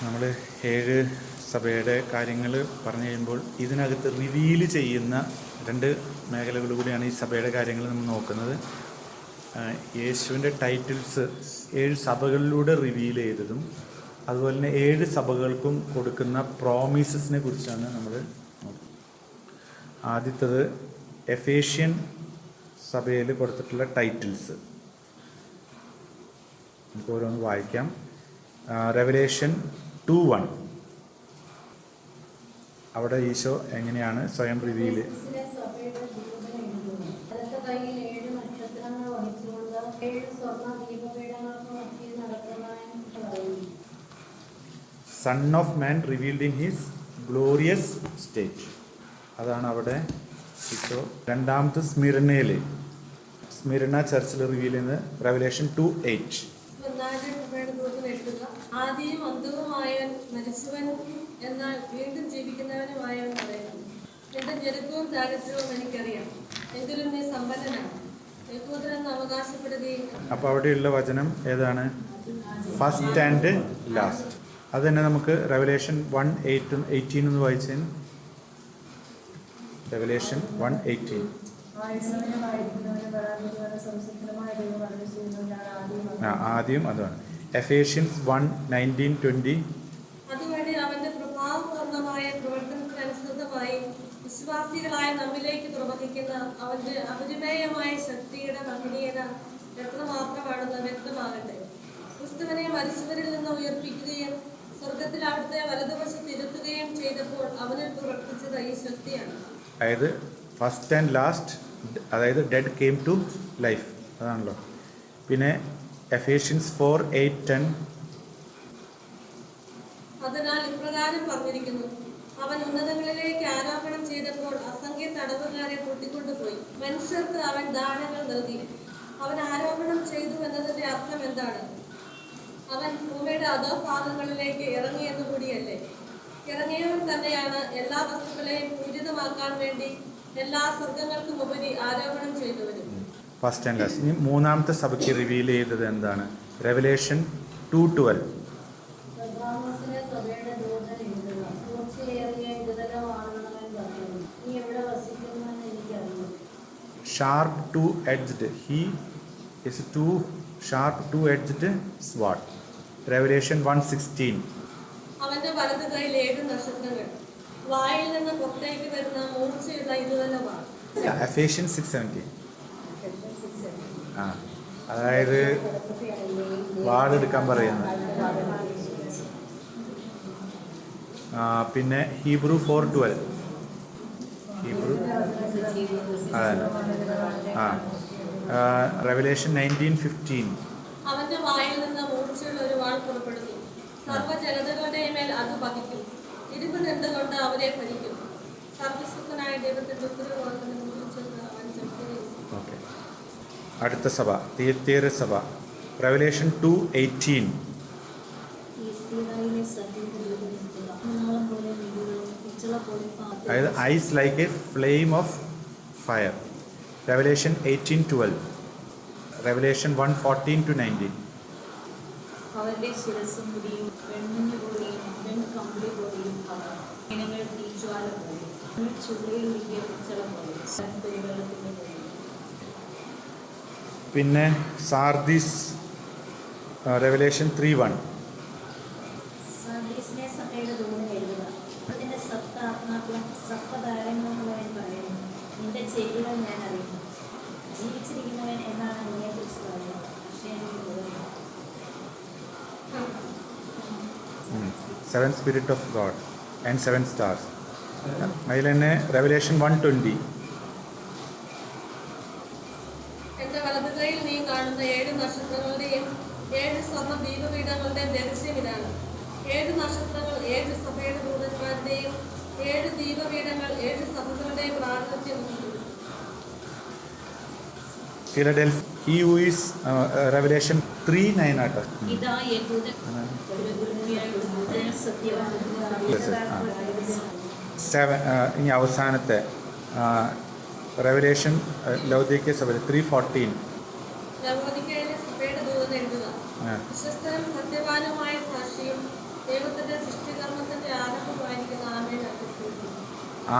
നമ്മൾ 7 സഭയുടെ കാര്യങ്ങൾ പറഞ്ഞു കഴിയുമ്പോൾ ഇതിനകത്ത് റിവീൽ ചെയ്യുന്ന 2 മേഖലകൾ കൂടിയാണ് ഈ സഭയുടെ കാര്യങ്ങൾ നമ്മൾ നോക്കുന്നത്. യേശുവിൻ്റെ ടൈറ്റിൽസ് 7 സഭകളിലൂടെ റിവീൽ ചെയ്തതും അതുപോലെ തന്നെ 7 സഭകൾക്കും കൊടുക്കുന്ന പ്രോമിസസിനെ കുറിച്ചാണ് നമ്മൾ നോക്കുന്നത്. ആദ്യത്തത് എഫേഷ്യൻ സഭയിൽ കൊടുത്തിട്ടുള്ള ടൈറ്റിൽസ്. നമുക്ക് ഓരോന്ന് വായിക്കാം. റെവലേഷൻ 2:1 അവിടെ ഈശോ എങ്ങനെയാണ് സ്വയം reveal son of man revealed in his glorious state. അതാണ് അവിടെ ഈശോ രണ്ടാമത്തെ സ്മിർണ ചർച്ചിൽ റിവീൽ ചെയ്യുന്നത്. റെവലേഷൻ 2:8 ആദിയും അന്തവുമായവൻ, മരിച്ചവനും എന്നാൽ വീണ്ടും ജീവിക്കുന്നവനുമായവൻ പറയുന്നു, എന്റെ ഞെരുക്കവും ദാരിദ്ര്യവും എനിക്കറിയാം, എങ്കിലും നീ സമ്പന്നനാണ്, യഹൂദനെന്ന് അവകാശപ്പെടുകയും. അപ്പോൾ അവിടെയുള്ള വചനം ഏതാണ്? First and last. അത് തന്നെ നമുക്ക് റെവലേഷൻ 1:18 എന്ന് വായിച്ചേ. റെവലേഷൻ 1:18 ആദ്യം അതാണ്. എഫേഷ്യൻസ് 1:19-20 അതുവഴി അവന്റെ പ്രഭാവപൂർണമായ പ്രവർത്തനത്തിനനുസൃതമായി വിശ്വാസികളായ നമ്മിലേക്ക് പ്രവഹിക്കുന്ന അവന്റെ അപരിമേയമായ ശക്തിയുടെ മഹനീയത എത്രമാത്രമാണെന്ന് വ്യക്തമാകട്ടെ. ക്രിസ്തുവിനെ മരിച്ചവരിൽ നിന്ന് ഉയർപ്പിക്കുകയും സ്വർഗത്തിൽ അവിടുത്തെ വലതുവശത്ത് ഇരുത്തുകയും ചെയ്തപ്പോൾ അവനിൽ പ്രവർത്തിച്ചത് ഈ ശക്തിയാണ്. അതായത് ഫസ്റ്റ് ആൻഡ് ലാസ്റ്റ്, അതായത് ഡെഡ് കെയിം ടു ലൈഫ്, അതാണല്ലോ. പിന്നെ എഫേഷ്യൻസ് 4:8-10 അതിനാൽ ഇപ്രകാരം പറഞ്ഞിരിക്കുന്നു, അവൻ ഉന്നതങ്ങളിലേക്ക് ആരോപണം ചെയ്തപ്പോൾ അസംഖ്യ തടവുകാരെ കൂട്ടിക്കൊണ്ടുപോയി. മനുഷ്യർക്ക് അവൻ ദാനങ്ങൾ നൽകി. അവൻ ആരോപണം ചെയ്തു എന്നതിന്റെ അർത്ഥം എന്താണ്? അവൻ ഭൂമിയുടെ അധോഭാഗങ്ങളിലേക്ക് ഇറങ്ങിയെന്നു കൂടിയല്ലേ? ഇറങ്ങിയവൻ തന്നെയാണ് എല്ലാ വസ്തുക്കളെയും പൂരിതമാക്കാൻ വേണ്ടി എല്ലാ സ്വർഗങ്ങൾക്കും ഉപരി ആരോപണം ചെയ്തവരും. First and last. ഇനി മൂന്നാമത്തെ സഭയ്ക്ക് റിവീൽ ചെയ്തത് എന്താണ്? Revelation 2:12 sharp to-edged, he is sharp to-edged sword. Revelation 1:16 അവന്റെ വലതു കൈയിൽ 7 നക്ഷത്രങ്ങൾ, വായിൽ നിന്ന് പുറത്തേക്ക് വരുന്ന മൂർച്ചയുള്ള ഇരുതലമാണ്. എഫേഷ്യൻ 6:17 അതായത് വാളെടുക്കാൻ പറയുന്നത്. പിന്നെ ഹീബ്രു 4:12 ഹീബ്രു അതല്ല. റെവലേഷൻ 19:15 അവന്റെ വായിൽ നിന്ന് മൂർച്ചയുള്ള ഒരു വാൾ പുറപ്പെടുന്നു, സർവ്വജനതകളുടെ മേൽ അത് പതിക്കും, ഇരുമ്പ് ദണ്ഡുകൊണ്ട് അവരെ ഭരിക്കും. സർവശക്തനായ ദൈവത്തിന്റെ ഉത്തരവാദിത്തം അവൻ ശക്തി. ഓക്കെ. അടുത്ത സഭ തിയത്തീര സഭ. റെവലേഷൻ 2:18 അതായത് eyes like a flame of fire. Revelation 18:12 revelation 1:14-19 അവരുടെ ശിരസ്സും മുടിയും വെണ്ണുഞ്ഞു പോലെയും വെൺകമ്പിളി പോലെയും ഇനങ്ങൾ തീജ്വാല പോലെ ചുള്ളിയിൽ ഒഴുകിയ പിച്ചള പോലെ വെള്ളത്തിന്റെ പോലെ. പിന്നെ സാർദീസ് റെവലേഷൻ 3:1 സാർദീസിനെ സഭയുടെ ദൂതൻ എഴുതുക, അതിന്റെ സപ്ത ആത്മാക്കളും സപ്തതാരങ്ങളുള്ളവൻ പറയുന്നു, നിന്റെ ചെയ്തികൾ ഞാൻ അറിയുന്നു, ജീവിച്ചിരിക്കുന്നവൻ എന്നാണ് നിന്നെ കുറിച്ച് പറയുന്നത്, പക്ഷേ seven spirit of God and 7 stars. അതിൽ തന്നെ റെവലേഷൻ 1:20 എന്റെ വലതു കൈയിൽ നീ കാണുന്ന 7 നക്ഷത്രങ്ങളുടെയും 7 സ്വർണ്ണ ദീപപീഠങ്ങളുടെയും രഹസ്യം ഇതാണ്. 7 നക്ഷത്രങ്ങൾ 7 സഭയുടെ ദൂതന്മാരുടെയും 7 ദീപപീഠങ്ങൾ 7 സഭകളുടെയും പ്രാതിനിധ്യം. Philadelphia he who is revelation 3:9 ആട്ടോ. ഇതാ യഹൂദൻ ഇനി അവസാനത്തെ റെവലേഷൻ ലൗദീക്യ സഭ 3:14 ലവോദിക്കയിലെ സഭയുടെ ദൂതൻ എഴുതുക, വിശ്വസ്തനും സത്യവാനുമായ സാക്ഷിയും ദൈവത്തിന്റെ സൃഷ്ടികർമ്മത്തിന്റെ ആരംഭമായിരിക്കുന്ന ആമേൻ അർത്ഥിക്കുന്നു.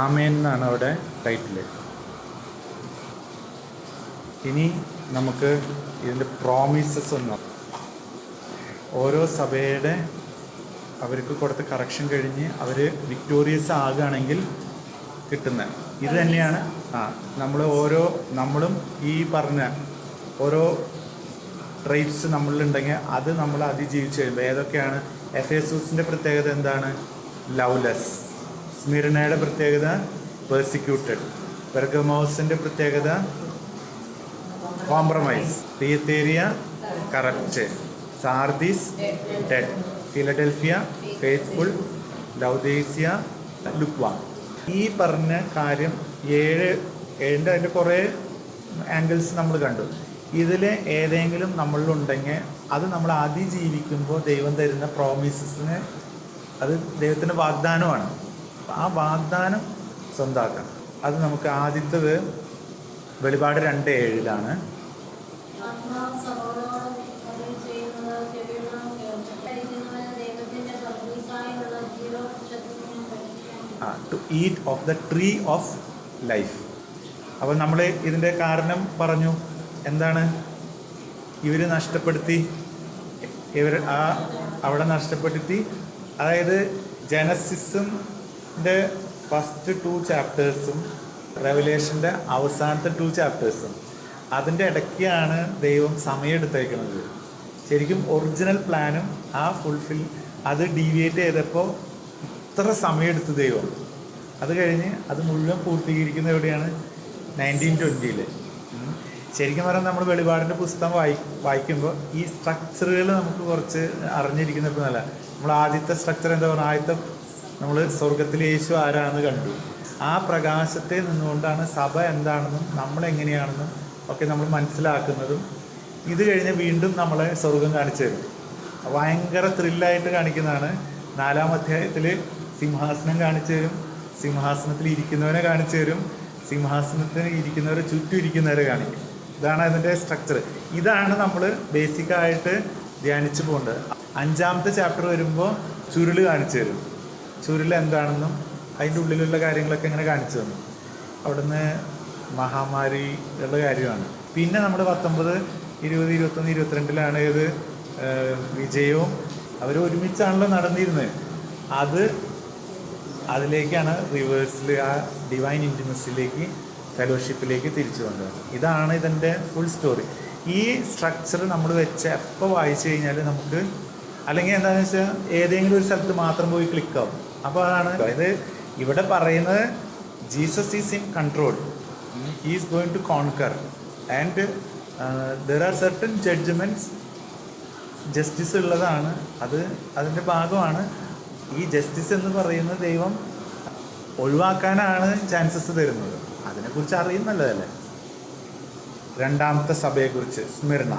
ആമേൻ എന്നാണ് അവിടെ ടൈറ്റില്. ഇനി നമുക്ക് ഇതിൻ്റെ പ്രോമിസസ് ഒന്ന് ഓരോ സഭയുടെ അവർക്ക് കൊടുത്ത കറക്ഷൻ കഴിഞ്ഞ് അവർ വിക്ടോറിയസ് ആകുകയാണെങ്കിൽ കിട്ടുന്ന ഇത് തന്നെയാണ്. നമ്മളും ഈ പറഞ്ഞ ഓരോ ട്രൈറ്റ്സ് നമ്മളിലുണ്ടെങ്കിൽ അത് നമ്മൾ അതിജീവിച്ച് കഴിയുമ്പോൾ ഏതൊക്കെയാണ്? എഫേസൂസിൻ്റെ പ്രത്യേകത എന്താണ്? ലവ്ലെസ്. സ്മിർനയുടെ പ്രത്യേകത പെർസിക്യൂട്ടഡ്. പെർഗമോസിൻ്റെ പ്രത്യേകത compromise. Thyatira corrupt. Sardis dead. Philadelphia faithful. Laodicea lukewarm. ഈ പറഞ്ഞ കാര്യം അതിൻ്റെ കുറേ ആംഗിൾസ് നമ്മൾ കണ്ടു. ഇതിൽ ഏതെങ്കിലും നമ്മളിലുണ്ടെങ്കിൽ അത് നമ്മൾ അതിജീവിക്കുമ്പോൾ ദൈവം തരുന്ന പ്രോമിസസിന് അത് ദൈവത്തിൻ്റെ വാഗ്ദാനമാണ്. ആ വാഗ്ദാനം സ്വന്തമാക്കണം. അത് നമുക്ക് ആദ്യത്തേത് വെളിപാട് 2:7 to eat of the tree of life. അപ്പോൾ നമ്മൾ ഇതിൻ്റെ കാരണം പറഞ്ഞു. എന്താണ്? ഇവർ നഷ്ടപ്പെടുത്തി, അവിടെ നഷ്ടപ്പെടുത്തി. അതായത് ജനസിസിൻ്റെ ഫസ്റ്റ് 2 ചാപ്റ്റേഴ്സും റെവലേഷൻ്റെ അവസാനത്തെ 2 ചാപ്റ്റേഴ്സും അതിൻ്റെ ഇടയ്ക്കാണ് ദൈവം സമയം എടുത്തേക്കുന്നത്. ശരിക്കും ഒറിജിനൽ പ്ലാനും അത് ഡീവിയേറ്റ് ചെയ്തപ്പോൾ ഇത്ര സമയമെടുത്ത് ദൈവം. അത് കഴിഞ്ഞ് അത് മുഴുവൻ പൂർത്തീകരിക്കുന്ന എവിടെയാണ്? 1920. ശരിക്കും പറഞ്ഞാൽ നമ്മൾ വെളിപാടിൻ്റെ പുസ്തകം വായിക്കുമ്പോൾ ഈ സ്ട്രക്ചറുകൾ നമുക്ക് കുറച്ച് അറിഞ്ഞിരിക്കുന്നപ്പോൾ നല്ല. നമ്മൾ ആദ്യത്തെ സ്ട്രക്ചർ എന്താ പറയുക? ആദ്യത്തെ നമ്മൾ സ്വർഗത്തിൽ യേശു ആരാണെന്ന് കണ്ടു. ആ പ്രകാശത്തെ നിന്നുകൊണ്ടാണ് സഭ എന്താണെന്നും നമ്മളെങ്ങനെയാണെന്നും ഒക്കെ നമ്മൾ മനസ്സിലാക്കുന്നതും. ഇത് കഴിഞ്ഞ് വീണ്ടും നമ്മളെ സ്വർഗം കാണിച്ചു തരും. ഭയങ്കര ത്രില്ലായിട്ട് കാണിക്കുന്നതാണ്. 4-ാം അധ്യായത്തിൽ സിംഹാസനം കാണിച്ചു തരും. സിംഹാസനത്തിൽ ഇരിക്കുന്നവനെ കാണിച്ചു തരും. സിംഹാസനത്തിന് ഇരിക്കുന്നവരെ ചുറ്റും ഇരിക്കുന്നവരെ കാണിക്കും. ഇതാണ് അതിൻ്റെ സ്ട്രക്ചർ. ഇതാണ് നമ്മൾ ബേസിക്കായിട്ട് ധ്യാനിച്ചു പോകേണ്ടത്. 5-ാമത്തെ ചാപ്റ്റർ വരുമ്പോൾ ചുരുൾ കാണിച്ചു തരും. ചുരുൾ എന്താണെന്നും അതിൻ്റെ ഉള്ളിലുള്ള കാര്യങ്ങളൊക്കെ ഇങ്ങനെ കാണിച്ചു തന്നു. അവിടുന്ന് മഹാമാരിയുടെ കാര്യമാണ്. പിന്നെ നമ്മൾ 19, 20, 21, 22-ലാണ് ഇത് വിജയവും അവർ ഒരുമിച്ചാണല്ലോ നടന്നിരുന്നത്. അതിലേക്കാണ് റിവേഴ്സിൽ ആ ഡിവൈൻ ഇൻറ്റിമസിയിലേക്ക് ഫെലോഷിപ്പിലേക്ക് തിരിച്ചു കൊണ്ടുവന്നത്. ഇതാണ് ഇതിൻ്റെ ഫുൾ സ്റ്റോറി. ഈ സ്ട്രക്ചർ നമ്മൾ വെച്ച് എപ്പോൾ വായിച്ചു കഴിഞ്ഞാൽ നമുക്ക്, അല്ലെങ്കിൽ എന്താണെന്ന് വെച്ചാൽ ഏതെങ്കിലും ഒരു സ്ഥലത്ത് മാത്രം പോയി ക്ലിക്കാവും. അപ്പോൾ അതാണ് അതായത് ഇവിടെ പറയുന്നത് Jesus is in control. He is going to conquer and there are certain judgements. Justice ഉള്ളതാണ്. അതിൻ്റെ ഭാഗമാണ്. ഈ ജസ്റ്റിസ് എന്ന് പറയുന്നത് ദൈവം ഒഴിവാക്കാനാണ് ചാൻസസ് തരുന്നത്. അതിനെക്കുറിച്ച് അറിയുന്നതല്ലേ. 2-ാമത്തെ സഭയെക്കുറിച്ച് സ്മിർന.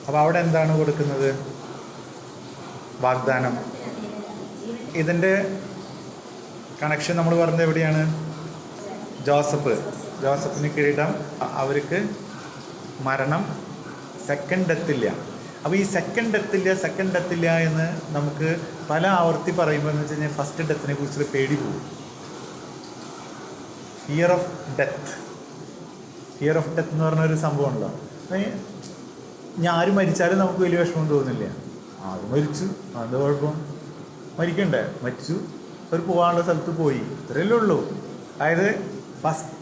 അപ്പോൾ അവിടെ എന്താണ് കൊടുക്കുന്നത്? വാഗ്ദാനം. ഇതിൻ്റെ കണക്ഷൻ നമ്മൾ പറഞ്ഞത് എവിടെയാണ്? ജോസഫിന് കിരീടം. അവർക്ക് മരണം, സെക്കൻഡ് ഡെത്തില്ല. അപ്പോൾ ഈ സെക്കൻഡ് ഡെത്തില്ല എന്ന് നമുക്ക് പല ആവർത്തി പറയുമ്പോൾ എന്ന് വെച്ച് കഴിഞ്ഞാൽ ഫസ്റ്റ് ഡെത്തിനെ കുറിച്ചൊരു പേടി പോകും. ഫിയർ ഓഫ് ഡെത്ത് എന്ന് പറഞ്ഞൊരു സംഭവമുണ്ടല്ലോ. ആര് മരിച്ചാലും നമുക്ക് വലിയ വിഷമം തോന്നില്ല. ആര് മരിച്ചു, അത് കുഴപ്പം, മരിക്കണ്ടേ, മരിച്ചു, അവർ പോകാനുള്ള സ്ഥലത്ത് പോയി, ഇത്രയല്ലേ ഉള്ളൂ. അതായത് ഫസ്റ്റ്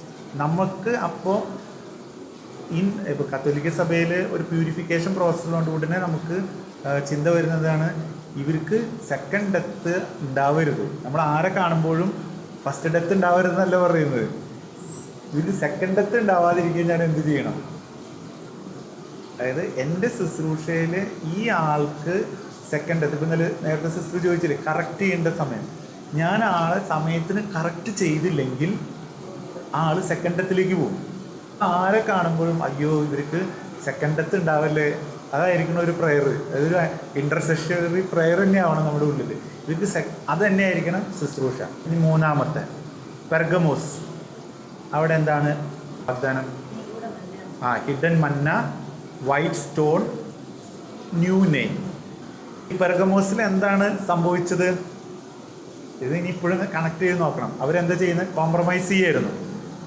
നമുക്ക് അപ്പോൾ ഇപ്പോൾ കത്തോലിക്ക സഭയിൽ ഒരു പ്യൂരിഫിക്കേഷൻ പ്രോസസ്സുകൊണ്ട് കൂടെ നമുക്ക് ചിന്ത വരുന്നതാണ് ഇവർക്ക് സെക്കൻഡ് ഡെത്ത് ഉണ്ടാവരുത്. നമ്മൾ ആരെ കാണുമ്പോഴും ഫസ്റ്റ് ഡെത്ത് ഉണ്ടാവരുതെന്നല്ല പറയുന്നത്. ഇവർക്ക് സെക്കൻഡ് ഡെത്ത് ഉണ്ടാവാതിരിക്കാൻ ഞാൻ എന്ത് ചെയ്യണം? അതായത് എൻ്റെ ശുശ്രൂഷയിൽ ഈ ആൾക്ക് സെക്കൻഡ് ഡെത്ത്, ഇപ്പം നേരത്തെ സിസ്റ്റർ ചോദിച്ചില്ലേ കറക്റ്റ് ചെയ്യേണ്ട സമയം, ഞാൻ ആളെ സമയത്തിന് കറക്റ്റ് ചെയ്തില്ലെങ്കിൽ ആൾ സെക്കൻഡ് ഡെത്തിലേക്ക് പോകും. ആരെ കാണുമ്പോഴും അയ്യോ ഇവർക്ക് സെക്കൻഡ് ഡെത്ത് ഉണ്ടാവല്ലേ, അതായിരിക്കണം ഒരു പ്രെയർ. അതൊരു ഇൻ്റർസെഷണറി പ്രെയർ തന്നെയാവണം നമ്മുടെ ഉള്ളിൽ. ഇവർക്ക് അത് തന്നെയായിരിക്കണം ശുശ്രൂഷ. ഇനി 3-ാമത്തെ പെർഗമോസ്. അവിടെ എന്താണ് വാഗ്ദാനം? ഹിഡൻ മന്ന, വൈറ്റ് സ്റ്റോൺ, ന്യൂ നെയിം. ഈ പെർഗമോസിൽ എന്താണ് സംഭവിച്ചത്? ഇത് ഇനി ഇപ്പോഴും കണക്ട് ചെയ്ത് നോക്കണം. അവരെന്താ ചെയ്യുന്നത്? കോംപ്രമൈസ് ചെയ്യായിരുന്നു.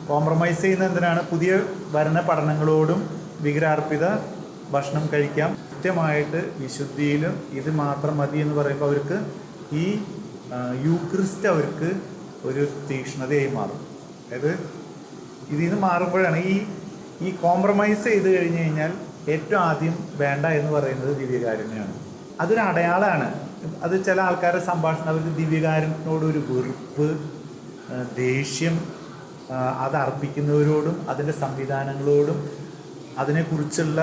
കോംപ്രമൈസ് ചെയ്യുന്ന എന്തിനാണ്? പുതിയ ഭരണ പഠനങ്ങളോടും വിഗ്രഹാർപ്പിത ഭക്ഷണം കഴിക്കാം, കൃത്യമായിട്ട് വിശുദ്ധിയിലും ഇത് മാത്രം മതി എന്ന് പറയുമ്പോൾ അവർക്ക് ഈ യൂക്രിസ്റ്റ് അവർക്ക് ഒരു തീക്ഷ്ണതയായി മാറും. അതായത് ഇതിൽ നിന്ന് മാറുമ്പോഴാണ് ഈ കോംപ്രമൈസ് ചെയ്ത് കഴിഞ്ഞ് കഴിഞ്ഞാൽ ഏറ്റവും ആദ്യം വേണ്ട എന്ന് പറയുന്നത് ദിവ്യകാരുണ്യമാണ്. അതൊരു അടയാളമാണ്. അത് ചില ആൾക്കാരുടെ സംഭാഷണം അവർക്ക് ദിവ്യകാരുണ്യത്തിനോടൊരു വെറുപ്പ്, ദേഷ്യം, അത് അർപ്പിക്കുന്നവരോടും അതിൻ്റെ സംവിധാനങ്ങളോടും അതിനെക്കുറിച്ചുള്ള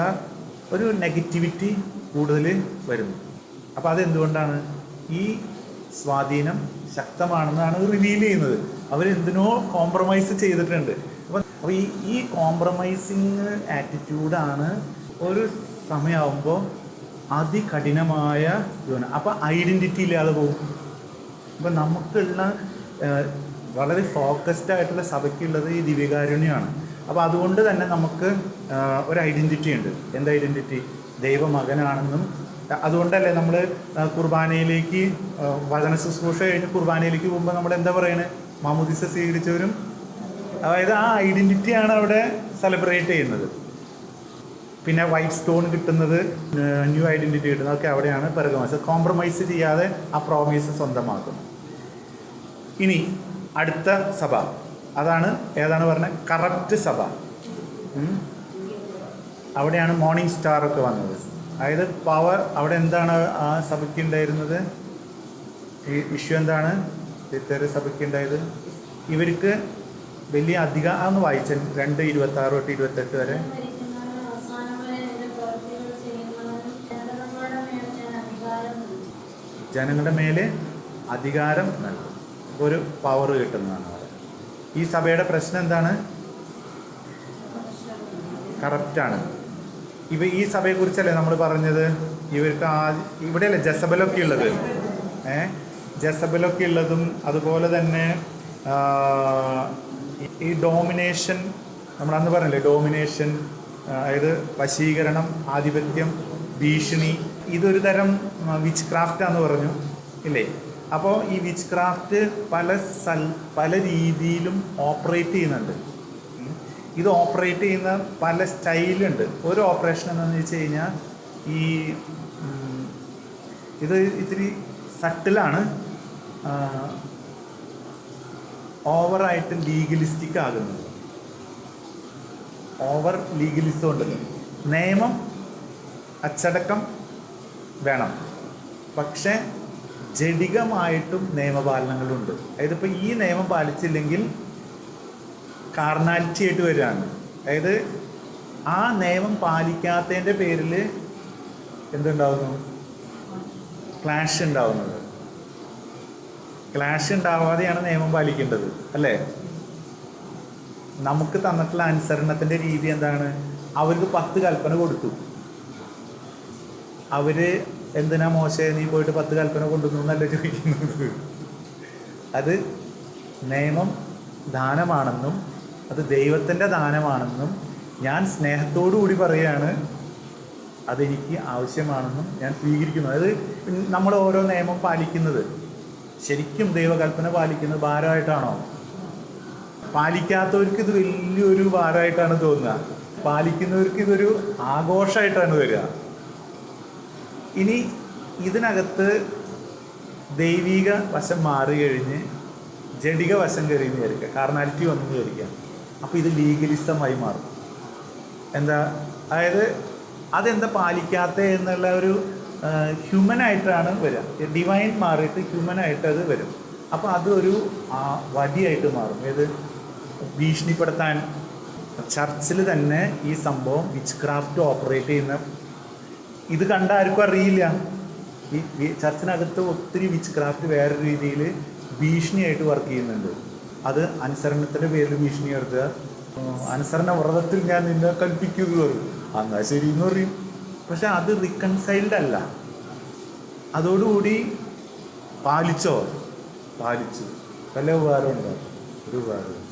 ഒരു നെഗറ്റിവിറ്റി കൂടുതൽ വരുന്നു. അപ്പോൾ അതെന്തുകൊണ്ടാണ്? ഈ സ്വാധീനം ശക്തമാണെന്നാണ് റിവീൽ ചെയ്യുന്നത്. അവരെന്തിനോ കോംപ്രമൈസ് ചെയ്തിട്ടുണ്ട്. അപ്പോൾ ഈ കോംപ്രമൈസിങ് ആറ്റിറ്റ്യൂഡാണ് ഒരു സമയമാകുമ്പോൾ അതികഠിനമായ ഇതാണ്. അപ്പോൾ ഐഡൻറ്റിറ്റി ഇല്ലാതെ പോകും. അപ്പോൾ നമുക്കുള്ള വളരെ ഫോക്കസ്ഡ് ആയിട്ടുള്ള സഭയ്ക്കുള്ളത് ഈ ദിവ്യകാരുണ്യമാണ്. അപ്പോൾ അതുകൊണ്ട് തന്നെ നമുക്ക് ഒരു ഐഡൻറ്റിറ്റി ഉണ്ട്. എന്താ ഐഡൻറ്റിറ്റി? ദൈവമകനാണെന്നും. അതുകൊണ്ടല്ലേ നമ്മൾ കുർബാനയിലേക്ക് വചന ശുശ്രൂഷ കഴിഞ്ഞ് കുർബാനയിലേക്ക് പോകുമ്പോൾ നമ്മൾ എന്താ പറയുന്നത്? മാമോദിസ സ്വീകരിച്ചവരും. അതായത് ആ ഐഡൻറ്റിറ്റിയാണ് അവിടെ സെലിബ്രേറ്റ് ചെയ്യുന്നത്. പിന്നെ വൈറ്റ് സ്റ്റോൺ കിട്ടുന്നത്, ന്യൂ ഐഡൻറ്റിറ്റി കിട്ടുന്നത് ഒക്കെ അവിടെയാണ് പെർഗമോസ്. കോംപ്രമൈസ് ചെയ്യാതെ ആ പ്രോമിസ് സ്വന്തമാക്കും. ഇനി അടുത്ത സഭ അതാണ് ഏതാണ് പറഞ്ഞത്? കറപ്റ്റ് സഭ. അവിടെയാണ് മോർണിംഗ് സ്റ്റാർ ഒക്കെ വന്നത്. അതായത് പവർ അവിടെ എന്താണ് ആ സഭയ്ക്ക് ഉണ്ടായിരുന്നത്? ഈ ഇഷ്യൂ എന്താണ് തിരുത്തര സഭയ്ക്ക് ഉണ്ടായത്? ഇവർക്ക് വലിയ അധികം വായിച്ച 2:26 തൊട്ട് 28 വരെ ജനങ്ങളുടെ മേലെ അധികാരം നൽകും, ഒരു പവർ കിട്ടുന്നതാണ്. ഈ സഭയുടെ പ്രശ്നം എന്താണ്? കറപ്റ്റാണ്. ഈ സഭയെക്കുറിച്ചല്ലേ നമ്മൾ പറഞ്ഞത്? ഇവർക്ക് ഇവിടെയല്ലേ ജസബലൊക്കെ ഉള്ളത്? ജസബലൊക്കെ ഉള്ളതും അതുപോലെ തന്നെ ഈ ഡോമിനേഷൻ, നമ്മളന്ന് പറഞ്ഞില്ലേ ഡോമിനേഷൻ, അതായത് വശീകരണം, ആധിപത്യം, ഭീഷണി, ഇതൊരു തരം വിച്ച് ക്രാഫ്റ്റാന്ന് പറഞ്ഞു ഇല്ലേ? അപ്പോൾ ഈ വിച്ച് ക്രാഫ്റ്റ് പല രീതിയിലും ഓപ്പറേറ്റ് ചെയ്യുന്നുണ്ട്. ഇത് ഓപ്പറേറ്റ് ചെയ്യുന്ന പല സ്റ്റൈലുണ്ട്. ഒരു ഓപ്പറേഷൻ എന്താണെന്ന് വെച്ച് കഴിഞ്ഞാൽ ഇത് ഇത്തിരി സട്ടിലാണ്, ഓവറായിട്ട് ലീഗലിസ്റ്റിക് ആകുന്നത്. ഓവർ ലീഗലിസം ഉണ്ടല്ലോ. നിയമം അച്ചടക്കം വേണം, പക്ഷേ ജഡികമായിട്ടും നിയമപാലനങ്ങളുണ്ട്. അതായത് ഇപ്പോൾ ഈ നിയമം പാലിച്ചില്ലെങ്കിൽ കാർണാലിറ്റി ആയിട്ട് വരികയാണ്. അതായത് ആ നിയമം പാലിക്കാത്തതിൻ്റെ പേരിൽ എന്തുണ്ടാവുന്നു? ക്ലാഷ് ഉണ്ടാവുന്നത്. ക്ലാഷ് ഉണ്ടാവാതെയാണ് നിയമം പാലിക്കേണ്ടത് അല്ലേ? നമുക്ക് തന്നിട്ടുള്ള അനുസരണത്തിൻ്റെ രീതി എന്താണ്? അവർക്ക് 10 കൽപ്പന കൊടുത്തു. അവർ എന്തിനാ മോശേ നീ പോയിട്ട് 10 കൽപ്പന കൊണ്ടുവന്നു എന്നല്ല ചോദിക്കുന്നത്. അത് നിയമം ദാനമാണെന്നും അത് ദൈവത്തിൻ്റെ ദാനമാണെന്നും ഞാൻ സ്നേഹത്തോടു കൂടി പറയുകയാണ്, അതെനിക്ക് ആവശ്യമാണെന്നും ഞാൻ സ്വീകരിക്കുന്നു. അത് നമ്മൾ ഓരോ നിയമം പാലിക്കുന്നത് ശരിക്കും ദൈവകൽപ്പന പാലിക്കുന്നത് ഭാരമായിട്ടാണോ? പാലിക്കാത്തവർക്ക് ഇത് വലിയൊരു ഭാരമായിട്ടാണ് തോന്നുക. പാലിക്കുന്നവർക്ക് ഇതൊരു ആഘോഷമായിട്ടാണ് വരിക. ഇനി ഇതിനകത്ത് ദൈവിക വശം മാറി കഴിഞ്ഞ് ജഡിക വശം കയറിയെന്ന് വിചാരിക്കുക, കാർണാലിറ്റി വന്നു വിചാരിക്കുക. അപ്പോൾ ഇത് ലീഗലിസമായി മാറും. എന്താ? അതായത് അതെന്താ പാലിക്കാത്ത എന്നുള്ള ഒരു ഹ്യൂമനായിട്ടാണ് വരിക. ഡിവൈൻ മാറിയിട്ട് ഹ്യൂമനായിട്ട് അത് വരും. അപ്പോൾ അതൊരു വടിയായിട്ട് മാറും. ഏത്? ഭീഷണിപ്പെടുത്താൻ. ചർച്ചിൽ തന്നെ ഈ സംഭവം വിച്ച് ക്രാഫ്റ്റ് ഓപ്പറേറ്റ് ചെയ്യുന്ന ഇത് കണ്ട ആർക്കും അറിയില്ല. ഈ ചർച്ചിനകത്ത് ഒത്തിരി വിച്ച് ക്രാഫ്റ്റ് വേറെ രീതിയിൽ ഭീഷണിയായിട്ട് വർക്ക് ചെയ്യുന്നുണ്ട്. അത് അനുസരണത്തിൻ്റെ പേരിൽ ഭീഷണി നടത്തുക. അനുസരണ വ്രതത്തിൽ ഞാൻ നിന്നെ കൽപ്പിക്കുക പറയും, എന്നാ ശരി എന്ന് പറയും. പക്ഷെ അത് റിക്കൺസൈൽഡ് അല്ല. അതോടുകൂടി പാലിച്ചു വല്ല ഉപകാരമുണ്ടോ? ഒരു ഉപകാരം.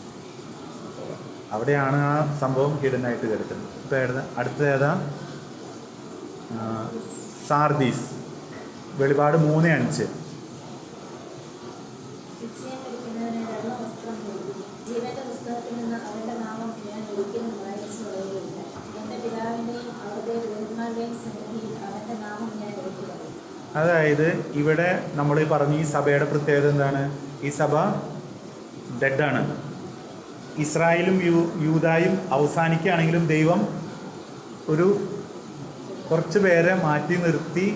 അവിടെയാണ് ആ സംഭവം ഹിഡനായിട്ട് കിടക്കുന്നത്. ഇപ്പോൾ അടുത്ത ഏതാ? സാർദീസ്. വെളിപാട് 3:5. നിശ്ചയം വരിക്കുന്നവന് വെള്ള വസ്ത്രം നൽകി. ജീവന്റെ പുസ്തകത്തിൽ നിന്ന് അവന്റെ നാമം ഞാൻ ഒരിക്കലും വായിച്ചു കളയുകയില്ല. എന്റെ പിതാവിന്റെയും അവരുടെ ഗുരുമാരുടെയും സന്നിധിയിൽ അവന്റെ നാമം ഞാൻ എടുത്തു കളയും. അതായത് ഇവിടെ നമ്മൾ ഈ പറഞ്ഞ ഈ സഭയുടെ പ്രത്യേകത എന്താണ്? ഈ സഭ ഡെഡാണ്. ഇസ്രായേലും യൂദായും അവസാനിക്കുകയാണെങ്കിലും ദൈവം ഒരു കുറച്ച് പേരെ മാറ്റി നിർത്തി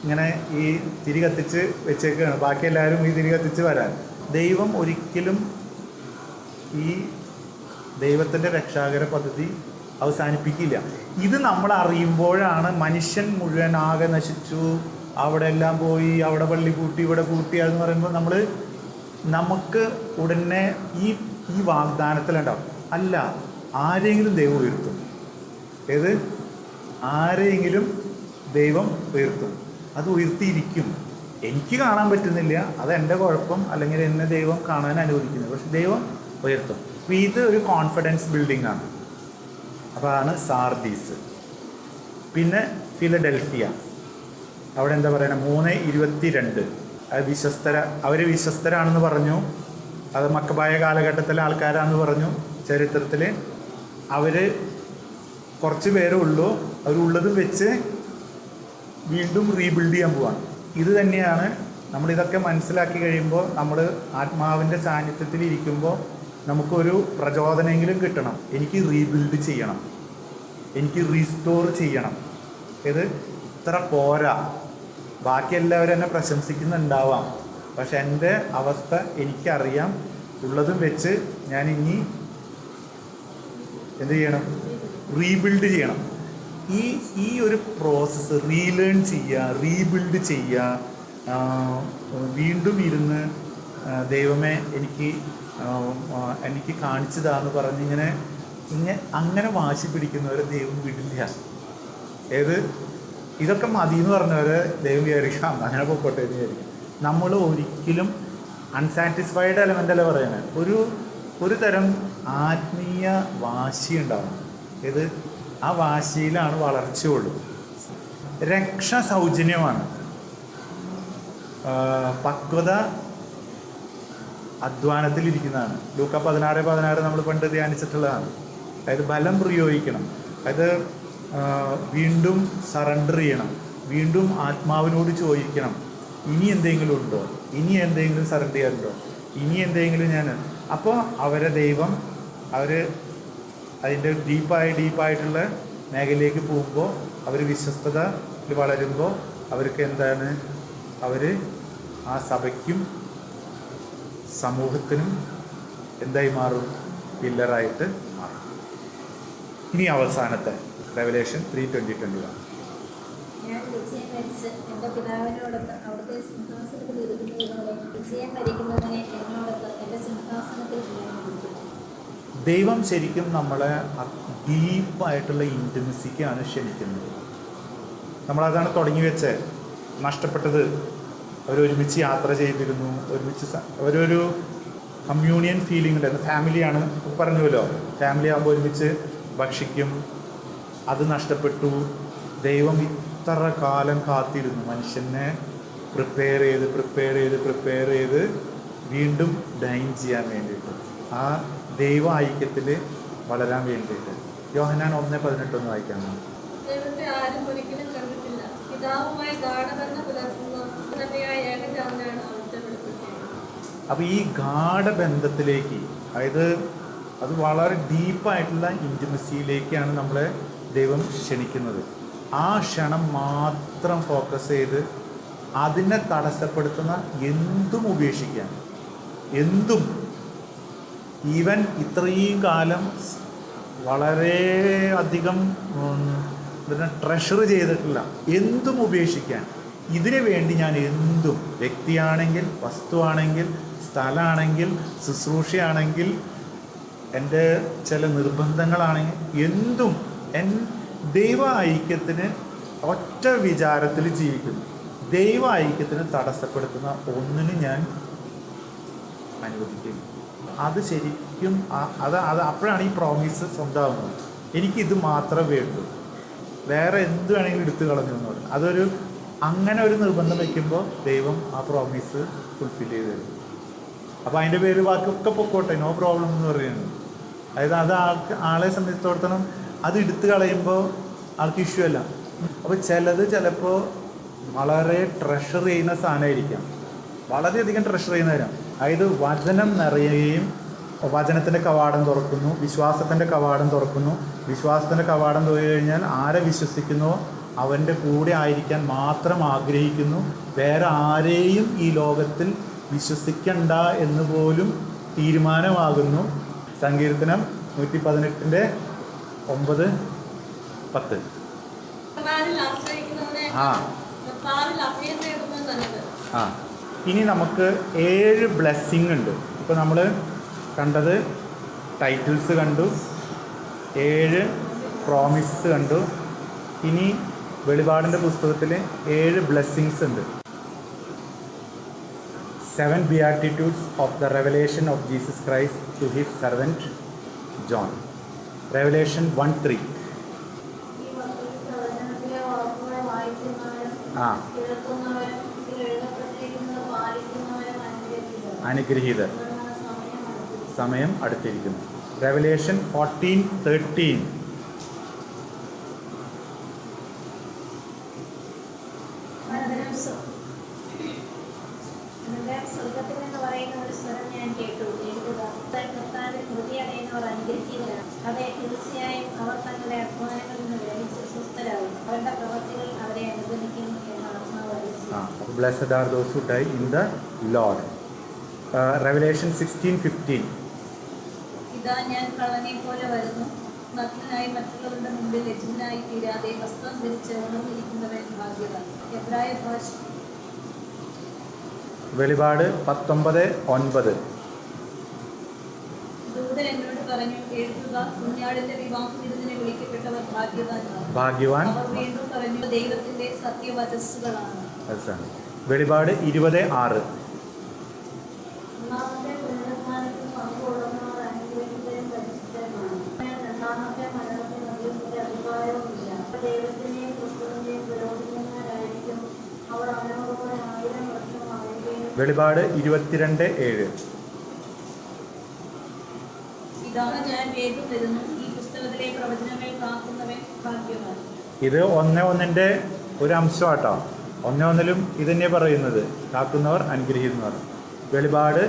ഇങ്ങനെ ഈ തിരി കത്തിച്ച് വെച്ചേക്കുകയാണ്. ബാക്കി എല്ലാവരും ഈ തിരി കത്തിച്ച് വരാൻ. ദൈവം ഒരിക്കലും ഈ ദൈവത്തിൻ്റെ രക്ഷാകര പദ്ധതി അവസാനിപ്പിക്കില്ല. ഇത് നമ്മൾ അറിയുമ്പോഴാണ് മനുഷ്യൻ മുഴുവൻ ആകെ നശിച്ചു, അവിടെ എല്ലാം പോയി, അവിടെ പള്ളി കൂട്ടി, ഇവിടെ കൂട്ടി എന്ന് പറയുമ്പോൾ നമുക്ക് ഉടനെ ഈ വാഗ്ദാനത്തിലുണ്ടാവും. അല്ല, ആരെങ്കിലും ദൈവം ഉയർത്തും. ഏത്? ആരെങ്കിലും ദൈവം ഉയർത്തും. അത് ഉയർത്തിയിരിക്കും. എനിക്ക് കാണാൻ പറ്റുന്നില്ല, അത് എൻ്റെ കുഴപ്പം, അല്ലെങ്കിൽ എന്നെ ദൈവം കാണാൻ അനുവദിക്കുന്നത്. പക്ഷെ ദൈവം ഉയർത്തും. അപ്പോൾ ഇത് ഒരു കോൺഫിഡൻസ് ബിൽഡിംഗ് ആണ്. അപ്പോൾ ആണ് സാർദീസ്. പിന്നെ ഫിലഡൽഫിയ, അവിടെ എന്താ പറയുക, 3:22. അത് അവർ വിശ്വസ്തരാണെന്ന് പറഞ്ഞു. അത് മക്കബായ കാലഘട്ടത്തിലെ ആൾക്കാരാണെന്ന് പറഞ്ഞു. ചരിത്രത്തിൽ അവർ കുറച്ച് പേരേ ഉള്ളൂ. അവരുള്ളതും വെച്ച് വീണ്ടും റീബിൽഡ് ചെയ്യാൻ പോവാണ്. ഇത് തന്നെയാണ് നമ്മളിതൊക്കെ മനസ്സിലാക്കി കഴിയുമ്പോൾ, നമ്മൾ ആത്മാവിൻ്റെ സാന്നിധ്യത്തിൽ ഇരിക്കുമ്പോൾ നമുക്കൊരു പ്രചോദനമെങ്കിലും കിട്ടണം. എനിക്ക് റീബിൽഡ് ചെയ്യണം, എനിക്ക് റീസ്റ്റോർ ചെയ്യണം. ഇത് ഇത്ര പോരാ. ബാക്കി എല്ലാവരും എന്നെ പ്രശംസിക്കുന്നുണ്ടാവാം, പക്ഷെ എൻ്റെ അവസ്ഥ എനിക്കറിയാം. ഉള്ളതും വെച്ച് ഞാൻ ഇനി എന്ത് ചെയ്യണം? റീബിൽഡ് ചെയ്യണം. ഈ ഒരു പ്രോസസ്സ് റീലേൺ ചെയ്യുക, റീബിൽഡ് ചെയ്യുക, വീണ്ടും ഇരുന്ന് ദൈവമേ എനിക്ക് കാണിച്ചതാന്ന് പറഞ്ഞ് അങ്ങനെ വാശി പിടിക്കുന്നവരെ ദൈവം വിടില്ല. ഇതൊക്കെ മതി എന്ന് പറഞ്ഞവരെ ദൈവം വിചാരിക്കാം അങ്ങനെ പൊക്കോട്ടെ എന്ന് വിചാരിക്കും. നമ്മൾ ഒരിക്കലും അൺസാറ്റിസ്ഫൈഡ് എലമെൻ്റ് അല്ല പറയുന്നത്. ഒരു തരം ആത്മീയ വാശി ഉണ്ടാവണം. ആ വാശിയിലാണ് വളർച്ചയുള്ളൂ. രക്ഷ സൗജന്യമാണ്. പക്വത അധ്വാനത്തിലിരിക്കുന്നതാണ്. ലൂക്ക 16:16 നമ്മൾ പണ്ട് ധ്യാനിച്ചിട്ടുള്ളതാണ്. അതായത് ബലം പ്രയോഗിക്കണം. അതായത് വീണ്ടും സറണ്ടർ ചെയ്യണം, വീണ്ടും ആത്മാവിനോട് ചോദിക്കണം, ഇനി എന്തെങ്കിലും ഉണ്ടോ, ഇനി എന്തെങ്കിലും സറണ്ടർ ചെയ്യാറുണ്ടോ, ഇനി എന്തെങ്കിലും അപ്പോൾ അവരെ ദൈവം അതിൻ്റെ ഡീപ്പായിട്ടുള്ള മേഖലയിലേക്ക് പോകുമ്പോൾ, അവർ വിശ്വസ്തത വളരുമ്പോൾ അവർക്ക് എന്താണ്, അവർ ആ സഭയ്ക്കും സമൂഹത്തിനും എന്തായി മാറും? പില്ലറായിട്ട് മാറും. ഇനി അവസാനത്തെ റെവലേഷൻ 3:20-21. ഞാൻ നിശ്ചയം വരിച്ച് എൻ്റെ പിതാവിനോടൊത്ത് അവിടുത്തെ സിംഹാസനത്തിൽ ഇരിക്കുന്നതുപോലെ നിശ്ചയം വരിക്കുന്നതിനെ എന്നോടൊത്ത് എൻ്റെ സിംഹാസനത്തിൽ ഇരിക്കുന്നു. ദൈവം ശരിക്കും നമ്മളെ ഡീപ്പായിട്ടുള്ള ഇൻറ്റിമസിക്കാണ് ക്ഷണിക്കുന്നത്. നമ്മളതാണ് തുടങ്ങി വെച്ച് നഷ്ടപ്പെട്ടത്. അവരൊരുമിച്ച് യാത്ര ചെയ്തിരുന്നു, അവരൊരു കമ്മ്യൂണിയൻ ഫീലിംഗ് ഉണ്ടായിരുന്നു. ഫാമിലിയാണ് പറഞ്ഞുവല്ലോ, ഫാമിലി ആകുമ്പോൾ ഒരുമിച്ച് ഭക്ഷിക്കും. അത് നഷ്ടപ്പെട്ടു. ദൈവം ഇത്ര കാലം കാത്തിരുന്നു മനുഷ്യനെ പ്രിപ്പയർ ചെയ്ത് വീണ്ടും ഡൈൻ ചെയ്യാൻ വേണ്ടിയിട്ട്, ആ ദൈവ ഐക്യത്തിൽ വളരാൻ വേണ്ടിയിട്ട്. യോഹന്നാൻ 1:18 വായിക്കാമോ? ദൈവത്തെ ആരും ഒരിക്കലും കണ്ടിട്ടില്ല. പിതാവുമായി ഗാഢബന്ധം പുലർത്തുന്ന തന്നെയായ ഏകജാതനാണ് അവിടുത്തെ വെളിപ്പെടുത്തിയത്. അപ്പോൾ ഈ ഗാഢബന്ധത്തിലേക്ക്, അതായത് അത് വളരെ ഡീപ്പായിട്ടുള്ള ഇൻറ്റിമസിയിലേക്കാണ് നമ്മളെ ദൈവം ക്ഷണിക്കുന്നത്. ആ ക്ഷണം മാത്രം ഫോക്കസ് ചെയ്ത് അതിനെ തടസ്സപ്പെടുത്തുന്ന എന്തും ഉപേക്ഷിക്കാൻ, എന്തും, ഈവൻ ഇത്രയും കാലം വളരെ അധികം ട്രഷർ ചെയ്തിട്ടില്ല എന്തും ഉപേക്ഷിക്കാൻ. ഇതിനു വേണ്ടി ഞാൻ എന്തും, വ്യക്തിയാണെങ്കിൽ, വസ്തുവാണെങ്കിൽ, സ്ഥലമാണെങ്കിൽ, ശുശ്രൂഷയാണെങ്കിൽ, എൻ്റെ ചില നിർബന്ധങ്ങളാണെങ്കിൽ, എന്തും ദൈവ ഐക്യത്തിന് ഒറ്റ വിചാരത്തിൽ ജീവിക്കുന്നു. ദൈവ ഐക്യത്തിന് തടസ്സപ്പെടുത്തുന്ന ഒന്നിനും ഞാൻ അനുവദിക്കില്ല. അത് ശരിക്കും അത് അപ്പോഴാണ് ഈ പ്രോമിസ് സ്വന്തമാകുന്നത്. എനിക്കിത് മാത്രമേ വേണ്ടൂ, വേറെ എന്ത് വേണമെങ്കിലും എടുത്തു കളഞ്ഞു എന്ന് പറയും. അതൊരു അങ്ങനെ ഒരു നിർബന്ധം വയ്ക്കുമ്പോൾ ദൈവം ആ പ്രോമിസ് ഫുൾഫിൽ ചെയ്ത് തരും. അപ്പോൾ അതിൻ്റെ പേര് ബാക്കിയൊക്കെ പൊക്കോട്ടെ, നോ പ്രോബ്ലം എന്ന് പറയുന്നത്. അതായത് അത് ആളെ സംബന്ധിച്ചിടത്തോളം അത് എടുത്തു കളയുമ്പോൾ ആൾക്ക് ഇഷ്യൂ അല്ല. അപ്പോൾ ചിലപ്പോൾ വളരെ ട്രഷർ ചെയ്യുന്ന സാധനമായിരിക്കാം, വളരെയധികം ട്രഷർ ചെയ്യുന്നവരാണ്. അതായത് വചനം നിറയുകയും വചനത്തിൻ്റെ കവാടം തുറക്കുന്നു, വിശ്വാസത്തിൻ്റെ കവാടം തുറക്കുന്നു. വിശ്വാസത്തിൻ്റെ കവാടം തുറന്നു കഴിഞ്ഞാൽ ആരെ വിശ്വസിക്കുന്നോ അവൻ്റെ കൂടെ ആയിരിക്കാൻ മാത്രം ആഗ്രഹിക്കുന്നു. വേറെ ആരെയും ഈ ലോകത്തിൽ വിശ്വസിക്കണ്ട എന്ന് പോലും തീരുമാനമാകുന്നു. സങ്കീർത്തനം 118:9-10. ഇനി നമുക്ക് 7 ബ്ലെസ്സിങ് ഉണ്ട്. ഇപ്പോൾ നമ്മൾ കണ്ടത് ടൈറ്റിൽസ് കണ്ടു, 7 പ്രോമിസസ് കണ്ടു. ഇനി വെളിപാടിൻ്റെ പുസ്തകത്തിൽ 7 ബ്ലെസ്സിങ്സ് ഉണ്ട്. 7 Beatitudes of the Revelation of Jesus Christ to his servant John. Revelation 1:3. അനുഗ്രഹീതർ, സമയം അടുത്തിരിക്കുന്നു. Revelation 14:13. സ്വർഗത്തിൽ നിന്ന് പറയുന്ന ഒരു സ്വരം ഞാൻ കേട്ടു, എഴുതുക, കർത്താവിൽ ഹൃദയടയുന്നവർ അനുഗ്രഹീതരാണ്. അതെ, തീർച്ചയായും അവർ തങ്ങളുടെ അധ്വാനങ്ങളിൽ നിന്ന് വിരമിച്ച് സ്വസ്ഥരാകും. അവരുടെ പ്രവൃത്തികൾ അവരെ അനുഗമിക്കുന്നു എന്ന് ആത്മാവ് അറിയിച്ചു. Blessed are those who die in the Lord. Revelation 16:15. ഇതാ ഞാൻ കള്ളനെ പോലെ വരുന്നു, നഗ്നനായി മറ്റുള്ളവരുടെ മുമ്പിൽ ലജ്ജിതനായി തീരാതെ വസ്ത്രം ധരിച്ച് ഉണർന്നിരിക്കുന്നവൻ ഭാഗ്യവാൻ. എബ്രായ ഭാഷ. വെളിപാട് 19:9. ദൂതൻ എന്നോട് പറഞ്ഞു, എഴുതുക, കുഞ്ഞാടിന്റെ വിവാഹ വിരുന്നിനെ വിളിക്കപ്പെട്ടവർ ഭാഗ്യവാൻ. അവർ വീണ്ടും പറഞ്ഞു, ദൈവത്തിന്റെ സത്യവചസ്സുകളാണ്. വെളിപാട് 20:6. വെളിപാട് 22:7. ഇതാണ് ഞാൻ വേഗം വരുന്നു, ഈ പുസ്തകത്തിലെ പ്രവചനങ്ങൾ കാക്കുന്നവൻ ഭാഗ്യവാൻ. ഇത് 1:1 ഒരു അംശമാട്ടോ. 1:1 ഇതന്നെ പറയുന്നത്, കാക്കുന്നവർ അനുഗ്രഹീതർ. വെളിപാട്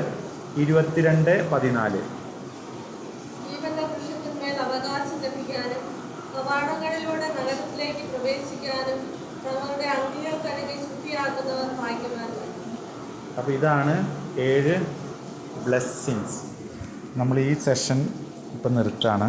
22:14. ജീവന്റെ വൃക്ഷത്തിന്മേൽ അവകാശം ലഭിക്കാനും കവാടങ്ങളിലൂടെ നഗരത്തിലേക്ക് പ്രവേശിക്കാനും തങ്ങളുടെ അംഗികൾ കഴുകി ശുദ്ധിയാക്കുന്നവർ ഭാഗ്യവാന്മാർ. അപ്പോൾ ഇതാണ് 7 ബ്ലെസ്സിങ്സ്. നമ്മൾ ഈ സെഷൻ ഇപ്പം നിർത്താണ്.